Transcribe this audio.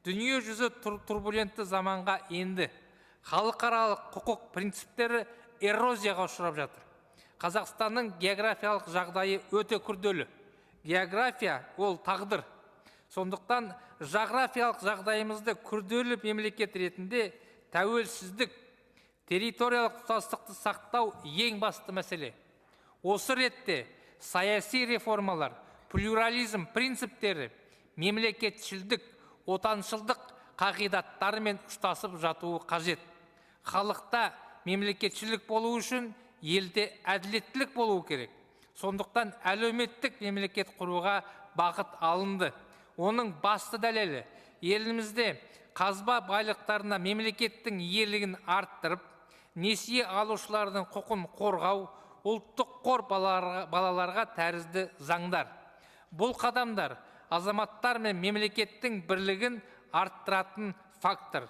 Дүние жүзі турбулентті заманға енді. Халықаралық құқық принциптері эрозияға ұшырап жатыр. Қазақстанның географиялық жағдайы өте күрделі. География ол тағдыр. Сондықтан жағрафиялық жағдайымызды күрделі мемлекет ретінде тәуелсіздік, территориялық тұтастықты сақтау ең басты мәселе. Осы ретте саяси реформалар, плюрализм принциптері, мемлекетшілдік, отаншылдық қағидаттарымен ұштасып жатуы қажет. Халықта мемлекетшілік болу үшін елде әділеттілік болуы керек. Сондықтан әлеуметтік мемлекет құруға бағыт алынды. Оның басты дәлелі елімізде қазба байлықтарына мемлекеттің иелігін арттырып, несие алушылардың құқын қорғау, ұлттық қор балаларға тәрізді заңдар. Бұл қадамдар азаматтар мен мемлекеттің бірлігін арттыратын фактор.